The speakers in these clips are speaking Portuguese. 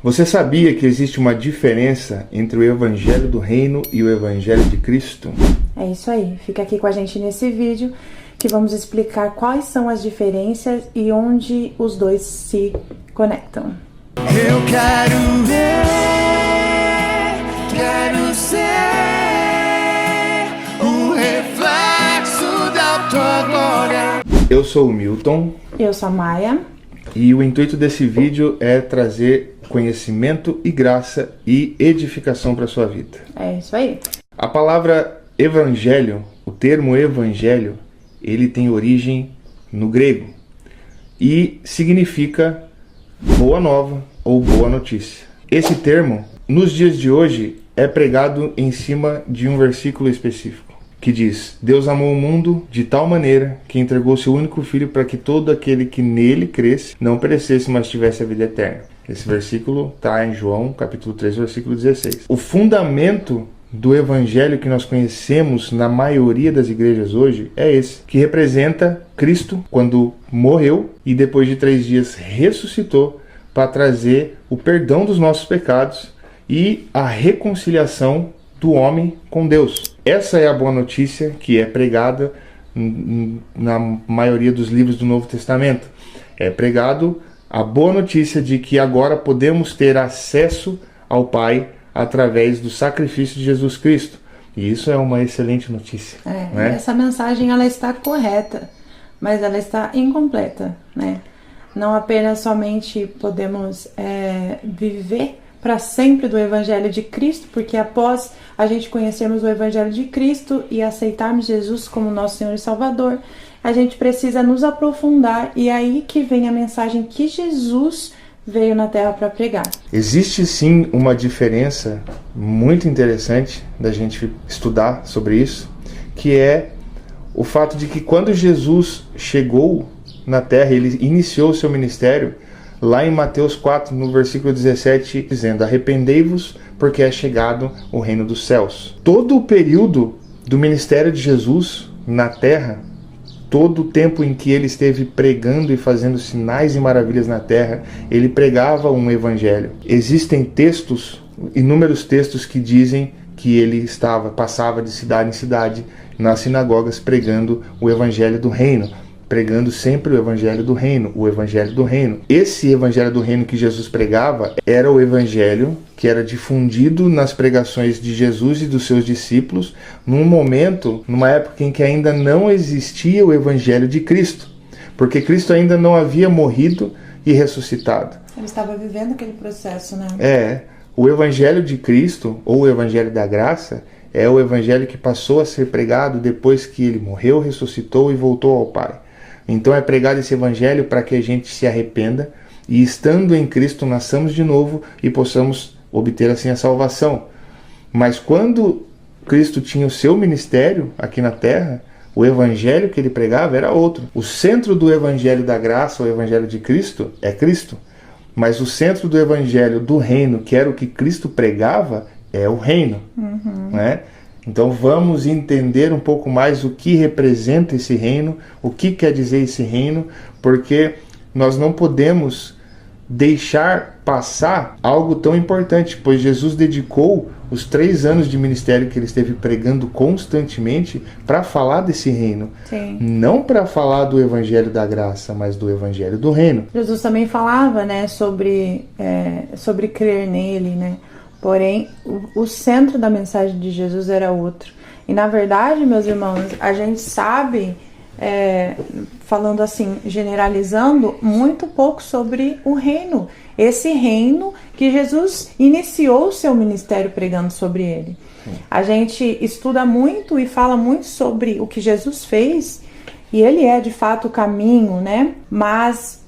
Você sabia que existe uma diferença entre o Evangelho do Reino e o Evangelho de Cristo? É isso aí, fica aqui com a gente nesse vídeo que vamos explicar quais são as diferenças e onde os dois se conectam. Eu quero ver, quero ser um reflexo da tua glória. Eu sou o Milton. Eu sou a Maia. E o intuito desse vídeo é trazer conhecimento e graça e edificação para a sua vida. É isso aí. A palavra evangelho, o termo evangelho, ele tem origem no grego e significa boa nova ou boa notícia. Esse termo, nos dias de hoje, é pregado em cima de um versículo específico, que diz: Deus amou o mundo de tal maneira que entregou seu único filho para que todo aquele que nele cresce não perecesse, mas tivesse a vida eterna. Esse versículo está em João, capítulo 3, versículo 16. O fundamento do evangelho que nós conhecemos na maioria das igrejas hoje é esse, que representa Cristo quando morreu e depois de 3 dias ressuscitou para trazer o perdão dos nossos pecados e a reconciliação do homem com Deus. Essa é a boa notícia que é pregada na maioria dos livros do Novo Testamento. É pregado a boa notícia de que agora podemos ter acesso ao Pai através do sacrifício de Jesus Cristo. E isso é uma excelente notícia. Né? Essa mensagem ela está correta, mas ela está incompleta, né? Não apenas somente podemos viver para sempre do Evangelho de Cristo, porque após a gente conhecermos o Evangelho de Cristo e aceitarmos Jesus como nosso Senhor e Salvador, a gente precisa nos aprofundar, e é aí que vem a mensagem que Jesus veio na Terra para pregar. Existe sim uma diferença muito interessante da gente estudar sobre isso, que é o fato de que quando Jesus chegou na Terra, ele iniciou o seu ministério, lá em Mateus 4, no versículo 17, dizendo: arrependei-vos, porque é chegado o reino dos céus. Todo o período do ministério de Jesus na Terra, todo o tempo em que ele esteve pregando e fazendo sinais e maravilhas na Terra, ele pregava um evangelho. Existem textos, inúmeros textos que dizem que ele passava de cidade em cidade, nas sinagogas, pregando o evangelho do reino. Pregando sempre o evangelho do reino, o evangelho do reino. Esse evangelho do reino que Jesus pregava era o evangelho que era difundido nas pregações de Jesus e dos seus discípulos numa época em que ainda não existia o evangelho de Cristo, porque Cristo ainda não havia morrido e ressuscitado. Ele estava vivendo aquele processo, né? O evangelho de Cristo, ou o evangelho da graça, é o evangelho que passou a ser pregado depois que ele morreu, ressuscitou e voltou ao Pai. Então é pregado esse evangelho para que a gente se arrependa e, estando em Cristo, nasçamos de novo e possamos obter assim a salvação. Mas quando Cristo tinha o seu ministério aqui na terra, o evangelho que ele pregava era outro. O centro do evangelho da graça, o evangelho de Cristo, é Cristo. Mas o centro do evangelho do reino, que era o que Cristo pregava, é o reino. Né? Então vamos entender um pouco mais o que representa esse reino, o que quer dizer esse reino, porque nós não podemos deixar passar algo tão importante, pois Jesus dedicou os 3 anos de ministério que ele esteve pregando constantemente para falar desse reino. Sim. Não para falar do evangelho da graça, mas do evangelho do reino. Jesus também falava, né, sobre crer nele, né? Porém, o centro da mensagem de Jesus era outro. E na verdade, meus irmãos, a gente sabe, falando assim, generalizando, muito pouco sobre o reino. Esse reino que Jesus iniciou o seu ministério pregando sobre ele. A gente estuda muito e fala muito sobre o que Jesus fez, e ele é de fato o caminho, né? Mas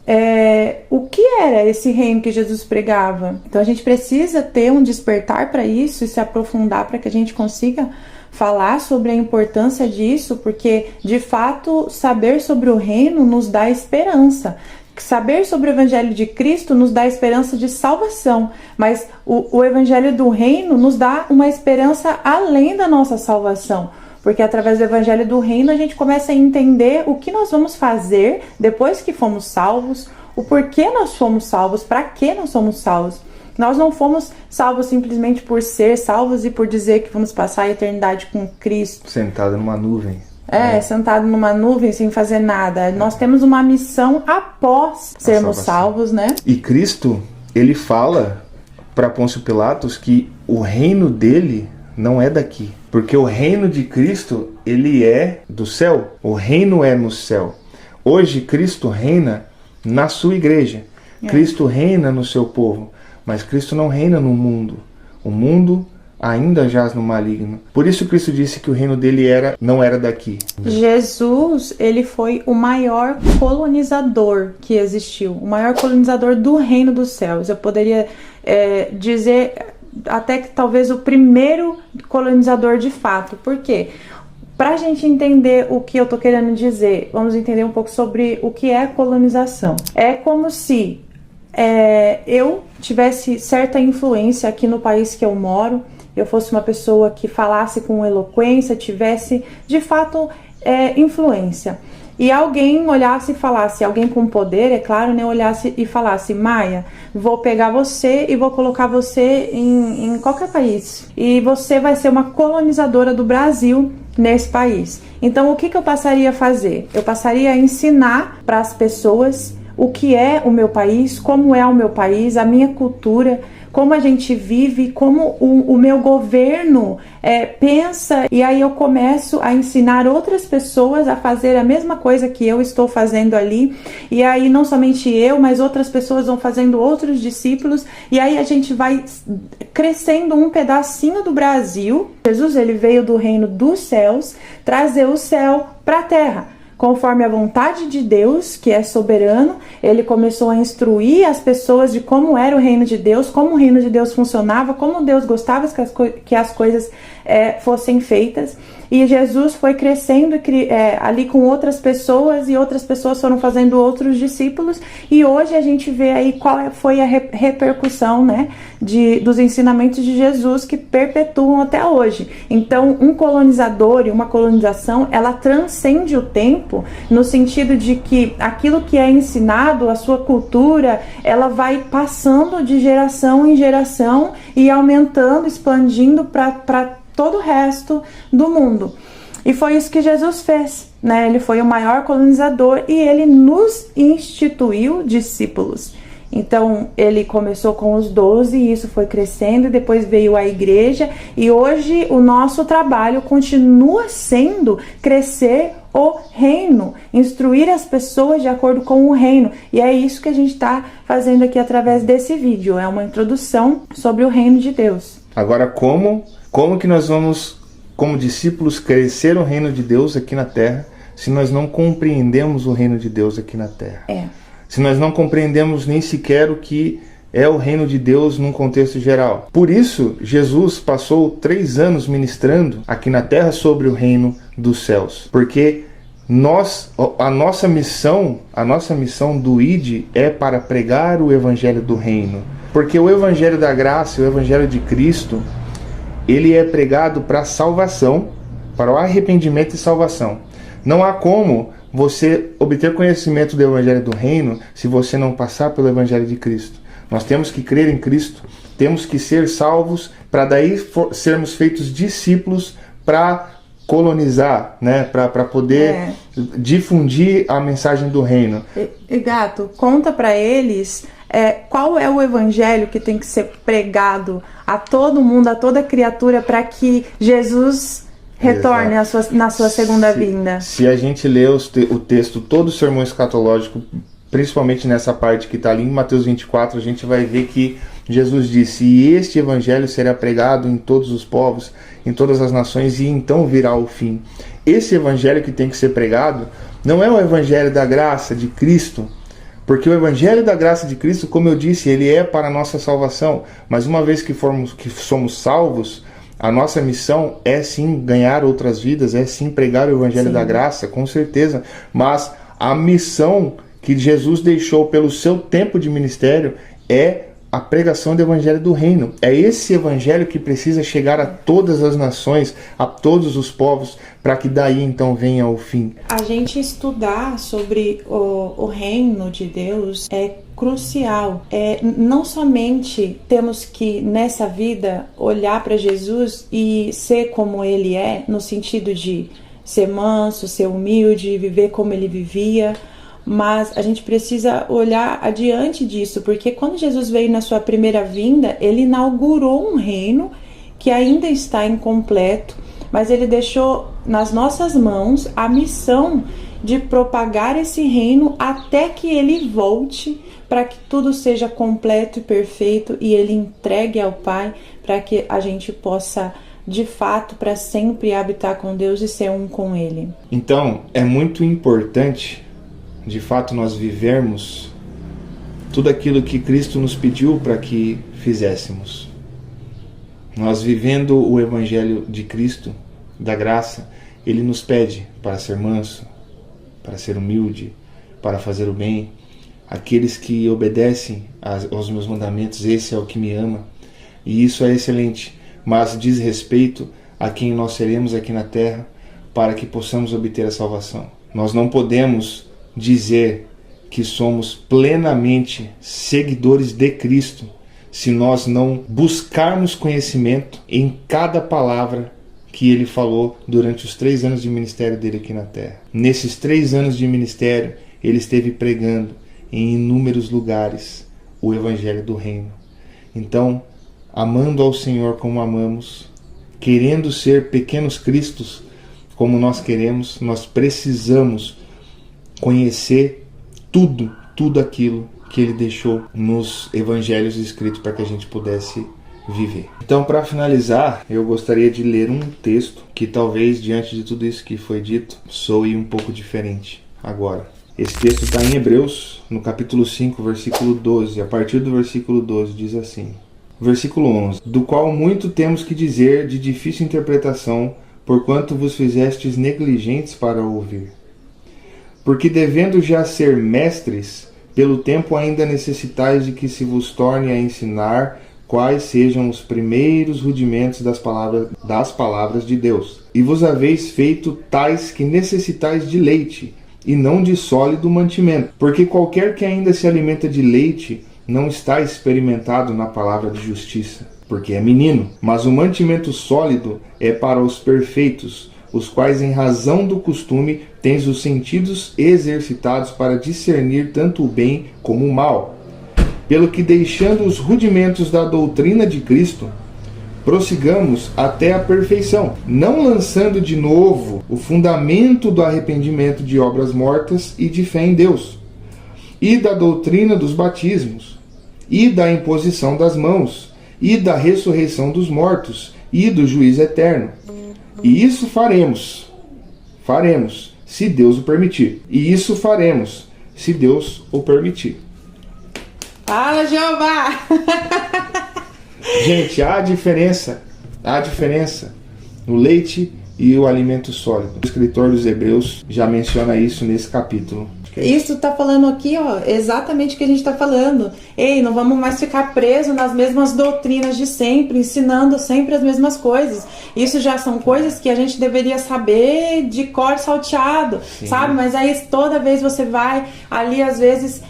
o que era esse reino que Jesus pregava? Então a gente precisa ter um despertar para isso e se aprofundar para que a gente consiga falar sobre a importância disso, porque de fato saber sobre o reino nos dá esperança. Saber sobre o evangelho de Cristo nos dá esperança de salvação, mas o evangelho do reino nos dá uma esperança além da nossa salvação. Porque através do evangelho do reino a gente começa a entender o que nós vamos fazer depois que fomos salvos, o porquê nós fomos salvos, para que nós somos salvos. Nós não fomos salvos simplesmente por ser salvos e por dizer que vamos passar a eternidade com Cristo. Sentado numa nuvem. Sentado numa nuvem sem fazer nada. Nós temos uma missão após sermos salvos, né? E Cristo, ele fala para Pôncio Pilatos que o reino dele não é daqui. Porque o reino de Cristo, ele é do céu. O reino é no céu. Hoje, Cristo reina na sua igreja. Cristo reina no seu povo. Mas Cristo não reina no mundo. O mundo ainda jaz no maligno. Por isso Cristo disse que o reino dele não era daqui. Jesus, ele foi o maior colonizador que existiu. O maior colonizador do reino dos céus. Eu poderia dizer até que talvez o primeiro colonizador de fato. Por quê? Para a gente entender o que eu tô querendo dizer, vamos entender um pouco sobre o que é colonização. É como se eu tivesse certa influência aqui no país que eu moro, eu fosse uma pessoa que falasse com eloquência, tivesse de fato influência. E alguém olhasse e falasse, alguém com poder, é claro, né, olhasse e falasse: Maia, vou pegar você e vou colocar você em qualquer país. E você vai ser uma colonizadora do Brasil nesse país. Então, o que eu passaria a fazer? Eu passaria a ensinar para as pessoas o que é o meu país, como é o meu país, a minha cultura, como a gente vive, como o meu governo pensa, e aí eu começo a ensinar outras pessoas a fazer a mesma coisa que eu estou fazendo ali, e aí não somente eu, mas outras pessoas vão fazendo outros discípulos, e aí a gente vai crescendo um pedacinho do Brasil. Jesus, ele veio do reino dos céus, trazer o céu para a terra. Conforme a vontade de Deus, que é soberano, ele começou a instruir as pessoas de como era o reino de Deus, como o reino de Deus funcionava, como Deus gostava que as coisas fossem feitas. E Jesus foi crescendo ali com outras pessoas, e outras pessoas foram fazendo outros discípulos, e hoje a gente vê aí qual foi a repercussão, né, dos ensinamentos de Jesus, que perpetuam até hoje. Então, um colonizador e uma colonização, ela transcende o tempo, no sentido de que aquilo que é ensinado, a sua cultura, ela vai passando de geração em geração e aumentando, expandindo para todo o resto do mundo. E foi isso que Jesus fez, né? Ele foi o maior colonizador e ele nos instituiu discípulos. Então, ele começou com os 12 e isso foi crescendo, e depois veio a igreja, e hoje o nosso trabalho continua sendo crescer o reino, instruir as pessoas de acordo com o reino. E é isso que a gente está fazendo aqui através desse vídeo. É uma introdução sobre o reino de Deus. Agora, como que nós vamos, como discípulos, crescer o reino de Deus aqui na Terra, se nós não compreendemos o reino de Deus aqui na Terra? Se nós não compreendemos nem sequer o que é o reino de Deus num contexto geral. Por isso, Jesus passou 3 anos ministrando aqui na Terra sobre o reino dos céus. Porque a nossa missão do ID é para pregar o evangelho do reino. Porque o evangelho da graça, o evangelho de Cristo, ele é pregado para salvação, para o arrependimento e salvação. Não há como você obter conhecimento do evangelho do reino se você não passar pelo evangelho de Cristo. Nós temos que crer em Cristo, temos que ser salvos para daí sermos feitos discípulos para colonizar, né? Para poder difundir a mensagem do reino. E Gato, conta para eles qual é o evangelho que tem que ser pregado a todo mundo, a toda criatura, para que Jesus retorne na sua segunda vinda. Se a gente lê o texto, todo o sermão escatológico, principalmente nessa parte que está ali em Mateus 24, a gente vai ver que Jesus disse: e este evangelho será pregado em todos os povos, em todas as nações, e então virá o fim. Esse evangelho que tem que ser pregado não é o evangelho da graça de Cristo, porque o evangelho da graça de Cristo, como eu disse, ele é para a nossa salvação. Mas uma vez que somos salvos, a nossa missão é sim ganhar outras vidas, é sim pregar o evangelho da graça, com certeza. Mas a missão que Jesus deixou pelo seu tempo de ministério é a pregação do evangelho do reino. É esse evangelho que precisa chegar a todas as nações, a todos os povos, para que daí então venha o fim. A gente estudar sobre o reino de Deus é crucial. Não somente temos que nessa vida olhar para Jesus e ser como ele é, no sentido de ser manso, ser humilde, viver como ele vivia, mas a gente precisa olhar adiante disso, porque quando Jesus veio na sua primeira vinda, ele inaugurou um reino que ainda está incompleto, mas ele deixou nas nossas mãos a missão de propagar esse reino até que ele volte, para que tudo seja completo e perfeito e ele entregue ao Pai, para que a gente possa de fato para sempre habitar com Deus e ser um com ele. Então é muito importante de fato nós vivermos tudo aquilo que Cristo nos pediu para que fizéssemos. Nós vivendo o evangelho de Cristo, da graça, ele nos pede para ser manso, para ser humilde, para fazer o bem. Aqueles que obedecem aos meus mandamentos, esse é o que me ama. E isso é excelente, mas diz respeito a quem nós seremos aqui na terra para que possamos obter a salvação. Nós não podemos dizer que somos plenamente seguidores de Cristo se nós não buscarmos conhecimento em cada palavra que ele falou durante os 3 anos de ministério dele aqui na terra. Nesses 3 anos de ministério, ele esteve pregando em inúmeros lugares o evangelho do reino. Então, amando ao Senhor como amamos, querendo ser pequenos cristos como nós queremos, nós precisamos conhecer tudo aquilo que ele deixou nos evangelhos escritos para que a gente pudesse viver. Então, para finalizar, eu gostaria de ler um texto que talvez, diante de tudo isso que foi dito, soe um pouco diferente agora. Esse texto está em Hebreus, no capítulo 5, versículo 12. A partir do versículo 12 diz assim. Versículo 11. Do qual muito temos que dizer de difícil interpretação, porquanto vos fizestes negligentes para ouvir. Porque devendo já ser mestres, pelo tempo ainda necessitais de que se vos torne a ensinar quais sejam os primeiros rudimentos das palavras de Deus. E vos haveis feito tais que necessitais de leite, e não de sólido mantimento. Porque qualquer que ainda se alimenta de leite não está experimentado na palavra de justiça, porque é menino. Mas o mantimento sólido é para os perfeitos, os quais em razão do costume tens os sentidos exercitados para discernir tanto o bem como o mal. Pelo que, deixando os rudimentos da doutrina de Cristo, prossigamos até a perfeição, não lançando de novo o fundamento do arrependimento de obras mortas e de fé em Deus, e da doutrina dos batismos, e da imposição das mãos, e da ressurreição dos mortos, e do juízo eterno. E isso faremos, se Deus o permitir. E isso faremos, se Deus o permitir. Fala, Jeová! Gente, há diferença no leite e o alimento sólido. O escritor dos Hebreus já menciona isso nesse capítulo. Isso tá falando aqui, ó, exatamente o que a gente tá falando. Ei, não vamos mais ficar presos nas mesmas doutrinas de sempre, ensinando sempre as mesmas coisas. Isso já são coisas que a gente deveria saber de cor salteado, sabe? Mas aí toda vez você vai ali, às vezes,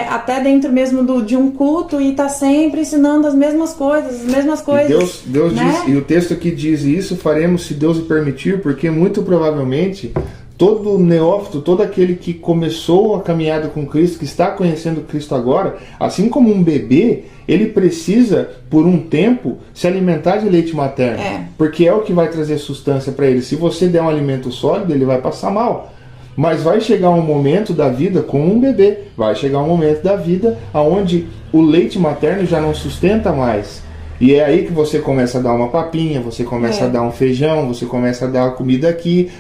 até dentro mesmo de um culto e tá sempre ensinando as mesmas coisas, E Deus né? diz, e o texto aqui diz, isso faremos se Deus o permitir, porque muito provavelmente todo neófito, todo aquele que começou a caminhada com Cristo, que está conhecendo Cristo agora, assim como um bebê, ele precisa, por um tempo, se alimentar de leite materno. Porque é o que vai trazer sustância para ele. Se você der um alimento sólido, ele vai passar mal. Mas vai chegar um momento da vida com um bebê, vai chegar um momento da vida onde o leite materno já não sustenta mais. E é aí que você começa a dar uma papinha, você começa a dar um feijão, você começa a dar a comida aqui,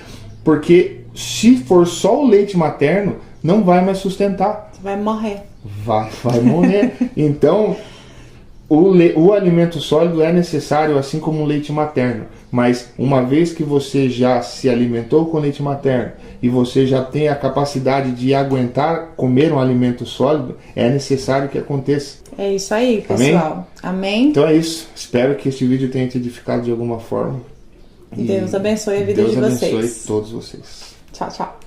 porque se for só o leite materno, não vai mais sustentar. Você vai morrer. Vai morrer. Então, o alimento sólido é necessário, assim como o leite materno. Mas uma vez que você já se alimentou com leite materno e você já tem a capacidade de aguentar comer um alimento sólido, é necessário que aconteça. É isso aí, pessoal. Amém? Então é isso. Espero que este vídeo tenha te edificado de alguma forma. Deus abençoe a vida Deus de vocês. abençoe todos vocês. Tchau, tchau.